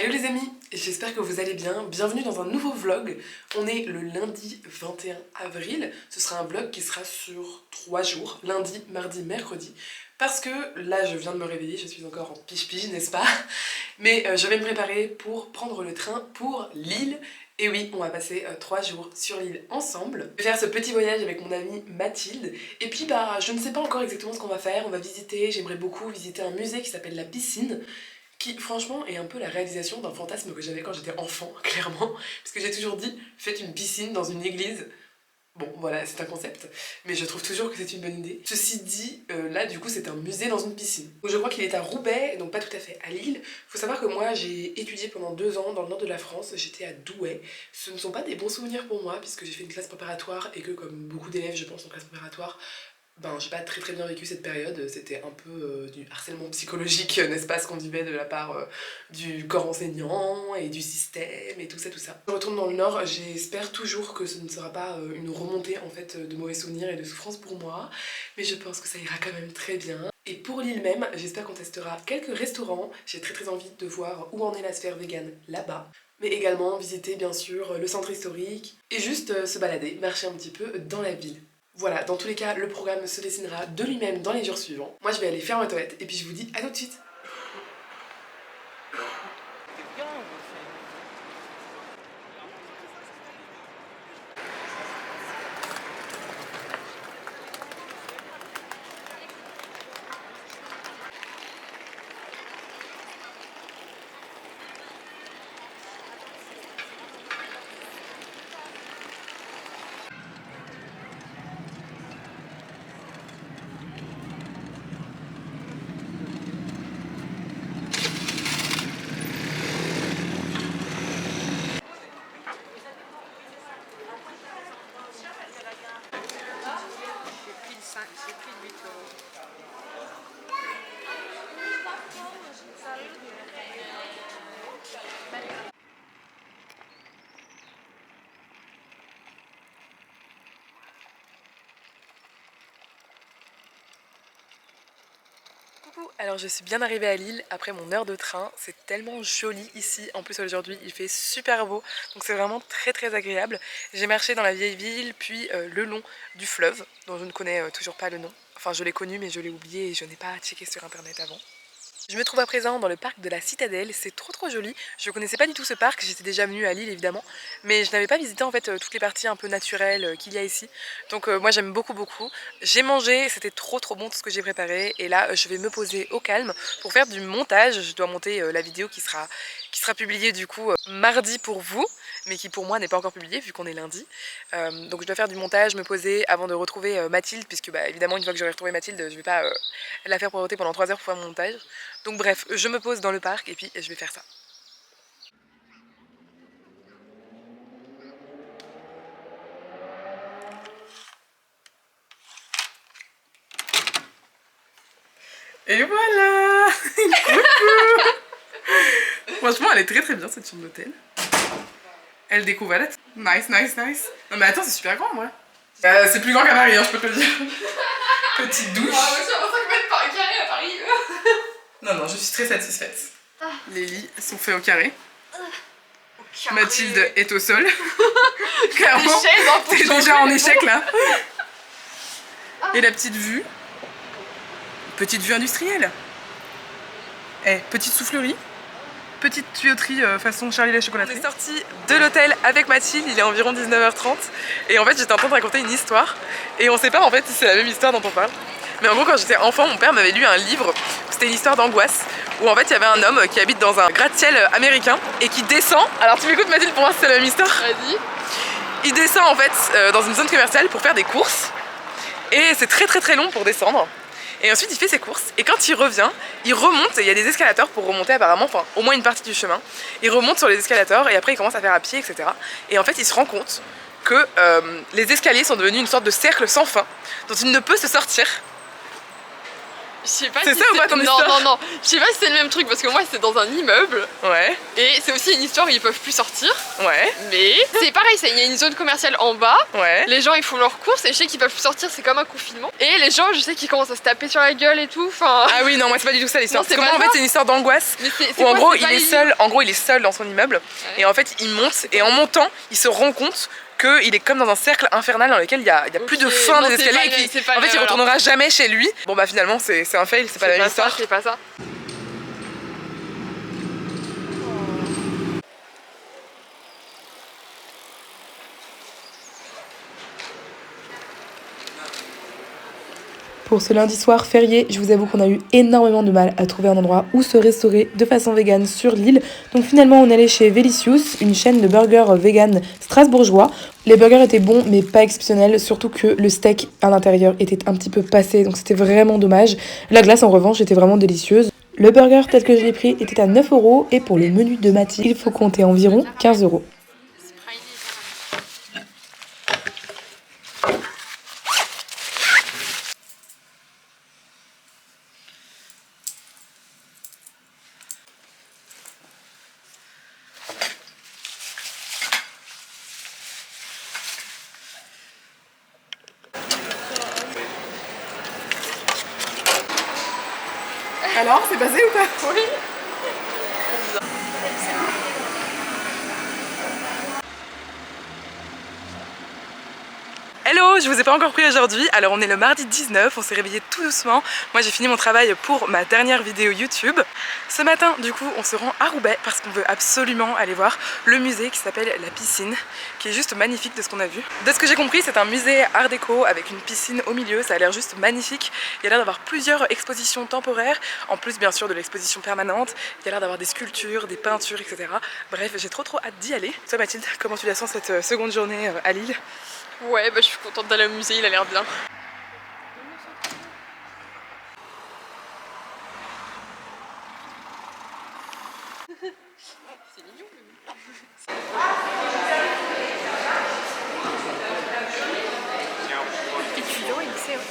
Hello les amis, j'espère que vous allez bien, bienvenue dans un nouveau vlog. On est le lundi 21 avril, ce sera un vlog qui sera sur 3 jours, lundi, mardi, mercredi. Parce que là je viens de me réveiller, je suis encore en pige-pige, n'est-ce pas? Mais je vais me préparer pour prendre le train pour Lille. Et oui, on va passer 3 jours sur l'île ensemble. Je vais faire ce petit voyage avec mon amie Mathilde. Et puis bah, je ne sais pas encore exactement ce qu'on va faire, on va visiter, j'aimerais beaucoup visiter un musée qui s'appelle la Piscine, qui franchement est un peu la réalisation d'un fantasme que j'avais quand j'étais enfant, clairement, parce que j'ai toujours dit, faites une piscine dans une église. Bon, voilà, c'est un concept, mais je trouve toujours que c'est une bonne idée. Ceci dit, là, du coup, c'est un musée dans une piscine. Je crois qu'il est à Roubaix, donc pas tout à fait à Lille. Faut savoir que moi, j'ai étudié pendant 2 ans dans le nord de la France, j'étais à Douai. Ce ne sont pas des bons souvenirs pour moi, puisque j'ai fait une classe préparatoire, et que comme beaucoup d'élèves, je pense, en classe préparatoire, ben, j'ai pas très bien vécu cette période, c'était un peu du harcèlement psychologique, n'est-ce pas, ce qu'on vivait de la part du corps enseignant et du système et tout ça, tout ça. Je retourne dans le Nord, j'espère toujours que ce ne sera pas une remontée en fait de mauvais souvenirs et de souffrances pour moi, mais je pense que ça ira quand même très bien. Et pour l'île même, j'espère qu'on testera quelques restaurants, j'ai très envie de voir où en est la sphère vegan là-bas. Mais également visiter bien sûr le centre historique et juste se balader, marcher un petit peu dans la ville. Voilà, dans tous les cas, le programme se dessinera de lui-même dans les jours suivants. Moi, je vais aller faire ma toilette et puis je vous dis à tout de suite. J'ai pris 8 euros. Coucou, alors je suis bien arrivée à Lille après mon heure de train, c'est tellement joli ici, en plus aujourd'hui il fait super beau, donc c'est vraiment très agréable. J'ai marché dans la vieille ville, puis le long du fleuve, dont je ne connais toujours pas le nom. Enfin je l'ai connu mais je l'ai oublié et je n'ai pas checké sur internet avant. Je me trouve à présent dans le parc de la Citadelle, c'est trop joli. Je connaissais pas du tout ce parc, j'étais déjà venue à Lille évidemment, mais je n'avais pas visité en fait toutes les parties un peu naturelles qu'il y a ici. Donc moi j'aime beaucoup. J'ai mangé, c'était trop bon tout ce que j'ai préparé et là je vais me poser au calme pour faire du montage. Je dois monter la vidéo qui sera publiée du coup mardi pour vous, mais qui pour moi n'est pas encore publiée vu qu'on est lundi. Donc je dois faire du montage, me poser avant de retrouver Mathilde, puisque bah, évidemment une fois que j'aurai retrouvé Mathilde, je vais pas la faire poireauter pendant 3 heures pour faire mon montage. Donc bref, je me pose dans le parc et puis je vais faire ça. Et voilà. Coucou. Franchement, elle est très bien cette chambre d'hôtel. Elle découvre la tête. Nice. Non mais attends, c'est super grand moi. C'est plus grand qu'à Paris, hein, je peux te le dire. Petite douche. Ah, mais c'est 25 mètres par carré à Paris. Non, je suis très satisfaite. Les lits sont faits au carré. Mathilde est au sol. Clairement, t'es déjà en échec là. Et la petite vue. Petite vue industrielle. Petite soufflerie. Petite tuyauterie façon Charlie la chocolaterie. On est sorti de l'hôtel avec Mathilde, il est environ 19h30. Et en fait j'étais en train de raconter une histoire. Et on sait pas en fait si c'est la même histoire dont on parle. Mais en gros quand j'étais enfant, mon père m'avait lu un livre. C'était une histoire d'angoisse. Où en fait il y avait un homme qui habite dans un gratte-ciel américain. Et qui descend. Alors tu m'écoutes Mathilde, pour moi c'est la même histoire. Vas-y. Il descend en fait dans une zone commerciale pour faire des courses. Et c'est très long pour descendre. Et ensuite il fait ses courses et quand il revient, il remonte, et il y a des escalators pour remonter apparemment, enfin au moins une partie du chemin. Il remonte sur les escalators et après il commence à faire à pied, etc. Et en fait il se rend compte que les escaliers sont devenus une sorte de cercle sans fin dont il ne peut se sortir. Je sais pas C'est si ça ou pas ton histoire? Non, non, non. Je sais pas si c'est le même truc parce que moi c'est dans un immeuble. Ouais. Et c'est aussi une histoire où ils peuvent plus sortir. Ouais. Mais c'est pareil, il y a une zone commerciale en bas. Ouais. Les gens ils font leurs courses et je sais qu'ils peuvent plus sortir, c'est comme un confinement. Et les gens, je sais qu'ils commencent à se taper sur la gueule et tout. Enfin. Ah oui, non, moi c'est pas du tout ça l'histoire. Non, c'est Parce que moi pas en fait ça. c'est une histoire d'angoisse. Mais c'est Où en quoi, gros c'est il pas est les seul, en gros il est seul dans son immeuble. Ouais. Et en fait il monte et en montant il se rend compte qu'il est comme dans un cercle infernal dans lequel il y a plus de fin non, des c'est escaliers pas et le même, qui, c'est pas en le fait il même, retournera jamais chez lui. Bon bah finalement c'est un fail, c'est pas la même histoire. C'est pas ça. Pour ce lundi soir férié, je vous avoue qu'on a eu énormément de mal à trouver un endroit où se restaurer de façon végane sur l'île. Donc finalement on est allé chez Velicious, une chaîne de burgers vegan strasbourgeois. Les burgers étaient bons mais pas exceptionnels, surtout que le steak à l'intérieur était un petit peu passé, donc c'était vraiment dommage. La glace en revanche était vraiment délicieuse. Le burger tel que je l'ai pris était à 9 € et pour le menu de Mathilde, il faut compter environ 15 €. Alors, c'est passé ou pas? Oui. Hello, je vous ai pas encore pris aujourd'hui, alors on est le mardi 19, on s'est réveillé tout doucement. Moi j'ai fini mon travail pour ma dernière vidéo YouTube. Ce matin du coup on se rend à Roubaix parce qu'on veut absolument aller voir le musée qui s'appelle La Piscine, qui est juste magnifique de ce qu'on a vu. De ce que j'ai compris c'est un musée art déco avec une piscine au milieu, ça a l'air juste magnifique. Il y a l'air d'avoir plusieurs expositions temporaires, en plus bien sûr de l'exposition permanente. Il y a l'air d'avoir des sculptures, des peintures, etc. Bref, j'ai trop hâte d'y aller. Toi Mathilde, comment tu la sens cette seconde journée à Lille? Ouais, bah je suis contente d'aller au musée, il a l'air bien. C'est mignon. Et puis ouais, il sait, ouais.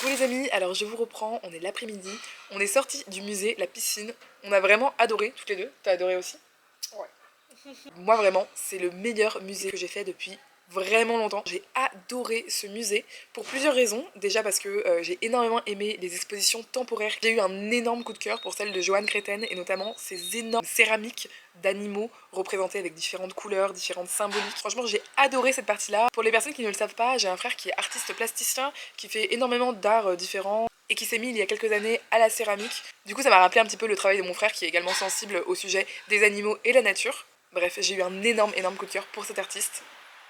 Bon les amis, alors je vous reprends, on est l'après-midi, on est sorti du musée, la piscine, on a vraiment adoré toutes les deux, t'as adoré aussi? Ouais. Moi vraiment, c'est le meilleur musée que j'ai fait depuis vraiment longtemps. J'ai adoré ce musée pour plusieurs raisons. Déjà parce que j'ai énormément aimé les expositions temporaires. J'ai eu un énorme coup de cœur pour celle de Johann Créten et notamment ces énormes céramiques d'animaux représentés avec différentes couleurs, différentes symboliques. Franchement, j'ai adoré cette partie-là. Pour les personnes qui ne le savent pas, j'ai un frère qui est artiste plasticien, qui fait énormément d'arts différents et qui s'est mis il y a quelques années à la céramique. Du coup, ça m'a rappelé un petit peu le travail de mon frère qui est également sensible au sujet des animaux et la nature. Bref, j'ai eu un énorme coup de cœur pour cet artiste.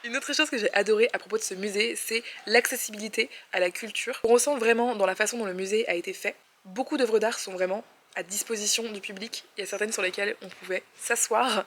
Une autre chose que j'ai adoré à propos de ce musée, c'est l'accessibilité à la culture. On ressent vraiment dans la façon dont le musée a été fait. Beaucoup d'œuvres d'art sont vraiment à disposition du public. Il y a certaines sur lesquelles on pouvait s'asseoir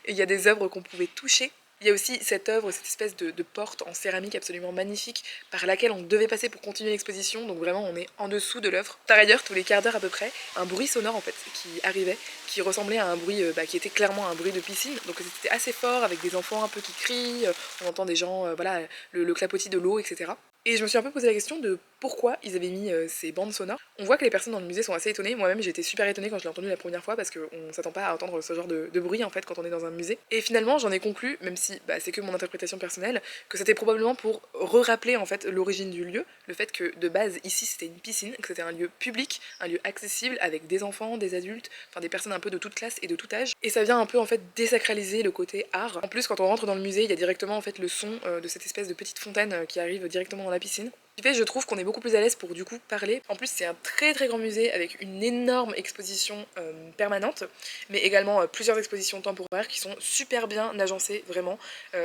et il y a des œuvres qu'on pouvait toucher. Il y a aussi cette œuvre, cette espèce de porte en céramique absolument magnifique par laquelle on devait passer pour continuer l'exposition, donc vraiment on est en dessous de l'œuvre. Par ailleurs, tous les quarts d'heure à peu près, un bruit sonore en fait qui arrivait, qui ressemblait à un bruit qui était clairement un bruit de piscine, donc c'était assez fort avec des enfants un peu qui crient, on entend des gens, voilà, le clapotis de l'eau, etc. Et je me suis un peu posé la question de pourquoi ils avaient mis ces bandes sonores. On voit que les personnes dans le musée sont assez étonnées. Moi-même, j'étais super étonnée quand je l'ai entendu la première fois parce qu'on s'attend pas à entendre ce genre de bruit en fait quand on est dans un musée. Et finalement, j'en ai conclu, même si c'est que mon interprétation personnelle, que c'était probablement pour re-rappeler en fait l'origine du lieu, le fait que de base ici c'était une piscine, que c'était un lieu public, un lieu accessible avec des enfants, des adultes, enfin des personnes un peu de toute classe et de tout âge. Et ça vient un peu en fait désacraliser le côté art. En plus, quand on rentre dans le musée, il y a directement en fait le son de cette espèce de petite fontaine qui arrive directement dans la piscine. Ce qui fait, je trouve qu'on est beaucoup plus à l'aise pour du coup parler. En plus, c'est un très grand musée avec une énorme exposition permanente, mais également plusieurs expositions temporaires qui sont super bien agencées, vraiment,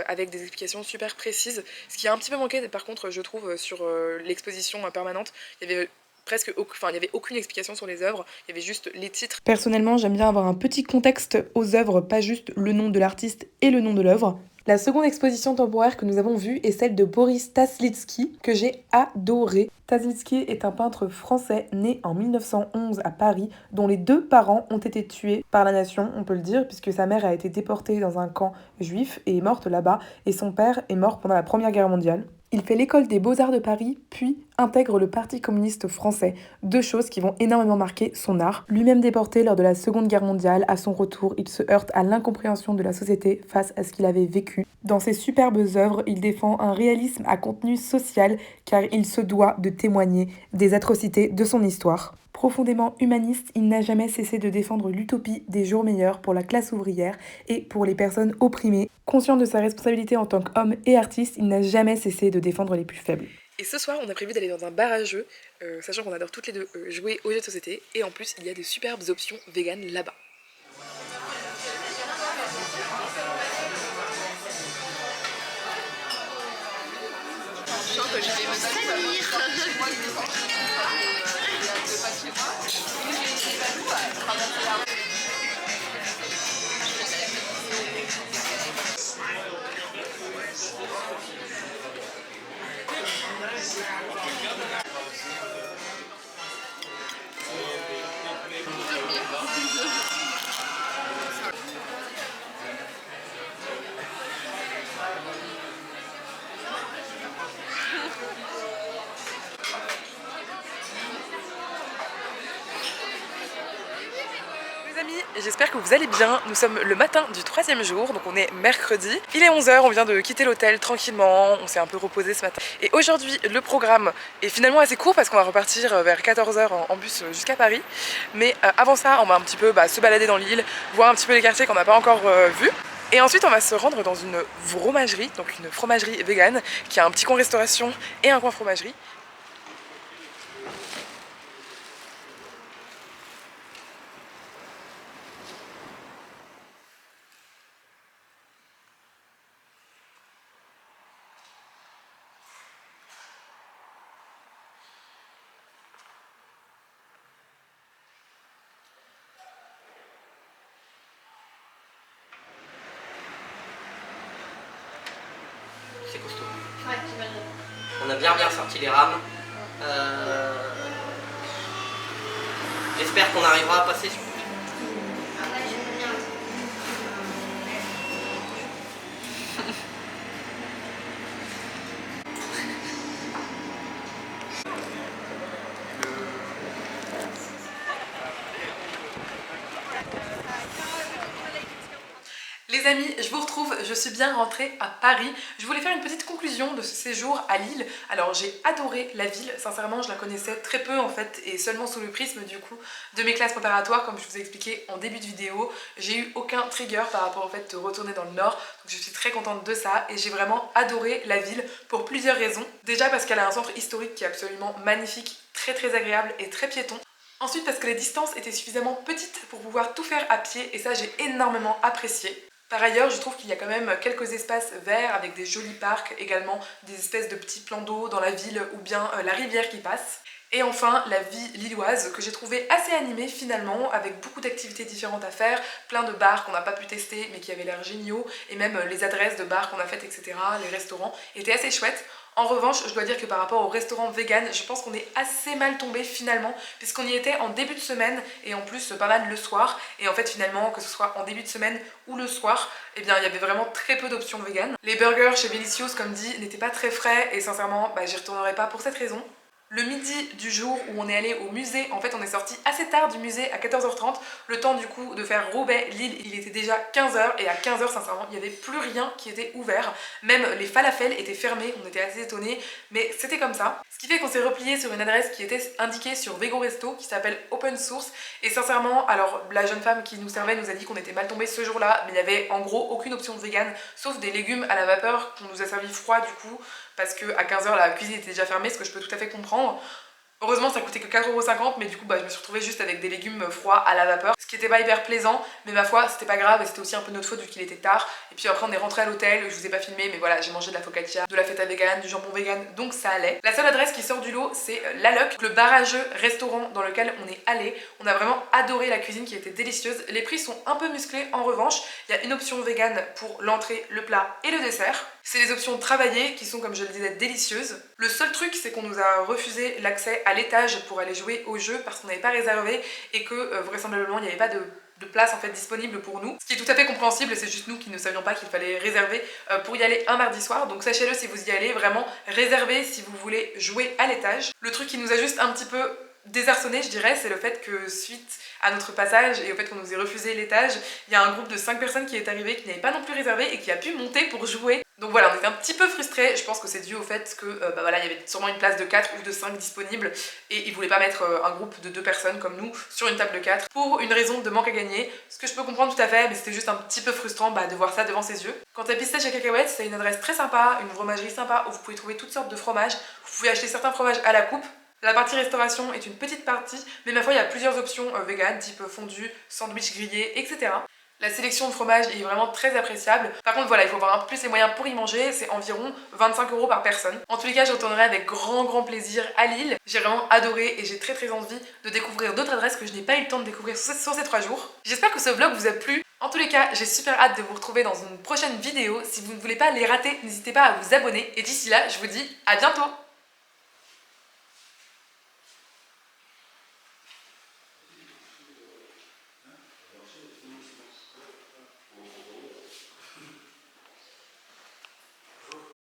avec des explications super précises. Ce qui a un petit peu manqué, par contre, je trouve, sur l'exposition permanente, il y avait il n'y avait aucune explication sur les œuvres, il y avait juste les titres. Personnellement, j'aime bien avoir un petit contexte aux œuvres, pas juste le nom de l'artiste et le nom de l'œuvre. La seconde exposition temporaire que nous avons vue est celle de Boris Taslitsky, que j'ai adoré. Taslitsky est un peintre français né en 1911 à Paris, dont les 2 parents ont été tués par la nation, on peut le dire, puisque sa mère a été déportée dans un camp juif et est morte là-bas, et son père est mort pendant la Première Guerre mondiale. Il fait l'école des Beaux-Arts de Paris, puis intègre le Parti communiste français, 2 choses qui vont énormément marquer son art. Lui-même déporté lors de la Seconde Guerre mondiale, à son retour, il se heurte à l'incompréhension de la société face à ce qu'il avait vécu. Dans ses superbes œuvres, il défend un réalisme à contenu social car il se doit de témoigner des atrocités de son histoire. Profondément humaniste, il n'a jamais cessé de défendre l'utopie des jours meilleurs pour la classe ouvrière et pour les personnes opprimées. Conscient de sa responsabilité en tant qu'homme et artiste, il n'a jamais cessé de défendre les plus faibles. Et ce soir, on a prévu d'aller dans un bar à jeux, sachant qu'on adore toutes les deux jouer aux jeux de société, et en plus, il y a de superbes options véganes là-bas. Je vais me salir. J'espère que vous allez bien. Nous sommes le matin du 3e jour, donc on est mercredi. Il est 11h, on vient de quitter l'hôtel tranquillement, on s'est un peu reposé ce matin. Et aujourd'hui, le programme est finalement assez court parce qu'on va repartir vers 14h en bus jusqu'à Paris. Mais avant ça, on va un petit peu se balader dans l'île, voir un petit peu les quartiers qu'on n'a pas encore vus. Et ensuite, on va se rendre dans une fromagerie, donc une fromagerie végane, qui a un petit coin restauration et un coin fromagerie. C'est costaud. Ouais, j'imagine. On a bien sorti les rames. J'espère qu'on arrivera à passer sur. Les amis, je vous retrouve, je suis bien rentrée à Paris. Je voulais faire une petite conclusion de ce séjour à Lille. Alors j'ai adoré la ville, sincèrement je la connaissais très peu en fait et seulement sous le prisme du coup de mes classes préparatoires comme je vous ai expliqué en début de vidéo. J'ai eu aucun trigger par rapport au fait de retourner dans le nord, donc je suis très contente de ça et j'ai vraiment adoré la ville pour plusieurs raisons. Déjà parce qu'elle a un centre historique qui est absolument magnifique, très agréable et très piéton. Ensuite parce que les distances étaient suffisamment petites pour pouvoir tout faire à pied et ça j'ai énormément apprécié. Par ailleurs, je trouve qu'il y a quand même quelques espaces verts avec des jolis parcs, également des espèces de petits plans d'eau dans la ville ou bien la rivière qui passe. Et enfin, la vie lilloise que j'ai trouvée assez animée finalement, avec beaucoup d'activités différentes à faire, plein de bars qu'on n'a pas pu tester mais qui avaient l'air géniaux, et même les adresses de bars qu'on a faites, etc., les restaurants étaient assez chouettes. En revanche, je dois dire que par rapport au restaurant vegan, je pense qu'on est assez mal tombé finalement, puisqu'on y était en début de semaine et en plus pas mal le soir. Et en fait finalement, que ce soit en début de semaine ou le soir, eh bien il y avait vraiment très peu d'options vegan. Les burgers chez Delicious, comme dit, n'étaient pas très frais et sincèrement, j'y retournerai pas pour cette raison. Le midi du jour où on est allé au musée, en fait on est sorti assez tard du musée à 14h30, le temps du coup de faire Roubaix-Lille, il était déjà 15h et à 15h sincèrement il n'y avait plus rien qui était ouvert, même les falafels étaient fermés, on était assez étonnés, mais c'était comme ça. Ce qui fait qu'on s'est replié sur une adresse qui était indiquée sur Vego Resto qui s'appelle Open Source et sincèrement, alors la jeune femme qui nous servait nous a dit qu'on était mal tombé ce jour-là, mais il n'y avait en gros aucune option de vegan sauf des légumes à la vapeur qu'on nous a servi froid du coup, parce que à 15h la cuisine était déjà fermée, ce que je peux tout à fait comprendre. Heureusement ça coûtait que 4,50 €, mais du coup je me suis retrouvée juste avec des légumes froids à la vapeur, ce qui était pas hyper plaisant, mais ma foi c'était pas grave et c'était aussi un peu notre faute vu qu'il était tard. Et puis après on est rentré à l'hôtel, je vous ai pas filmé mais voilà, j'ai mangé de la focaccia, de la feta vegan, du jambon vegan, donc ça allait. La seule adresse qui sort du lot c'est l'Alloc, le barrageux restaurant dans lequel on est allé. On a vraiment adoré la cuisine qui était délicieuse. Les prix sont un peu musclés en revanche, il y a une option vegan pour l'entrée, le plat et le dessert. C'est les options travaillées qui sont, comme je le disais, délicieuses. Le seul truc, c'est qu'on nous a refusé l'accès à l'étage pour aller jouer au jeu parce qu'on n'avait pas réservé et que vraisemblablement il n'y avait pas de place en fait disponible pour nous. Ce qui est tout à fait compréhensible, c'est juste nous qui ne savions pas qu'il fallait réserver pour y aller un mardi soir. Donc sachez-le, si vous y allez, vraiment réservez si vous voulez jouer à l'étage. Le truc qui nous a juste un petit peu désarçonné, je dirais, c'est le fait que suite à notre passage et au fait qu'on nous ait refusé l'étage, il y a un groupe de 5 personnes qui est arrivé, qui n'avait pas non plus réservé et qui a pu monter pour jouer. Donc voilà, on était un petit peu frustrés. Je pense que c'est dû au fait que voilà, il y avait sûrement une place de 4 ou de 5 disponible et ils voulaient pas mettre un groupe de 2 personnes comme nous sur une table de 4 pour une raison de manque à gagner. Ce que je peux comprendre tout à fait, mais c'était juste un petit peu frustrant de voir ça devant ses yeux. Quant à Pistache et Cacahuètes, c'est une adresse très sympa, une fromagerie sympa où vous pouvez trouver toutes sortes de fromages. Vous pouvez acheter certains fromages à la coupe. La partie restauration est une petite partie, mais ma foi il y a plusieurs options vegan, type fondu, sandwich grillé, etc. La sélection de fromage est vraiment très appréciable. Par contre voilà, il faut avoir un peu plus les moyens pour y manger, c'est environ 25 € par personne. En tous les cas, je retournerai avec grand plaisir à Lille. J'ai vraiment adoré et j'ai très envie de découvrir d'autres adresses que je n'ai pas eu le temps de découvrir sur ces 3 jours. J'espère que ce vlog vous a plu. En tous les cas, j'ai super hâte de vous retrouver dans une prochaine vidéo. Si vous ne voulez pas les rater, n'hésitez pas à vous abonner. Et d'ici là, je vous dis à bientôt!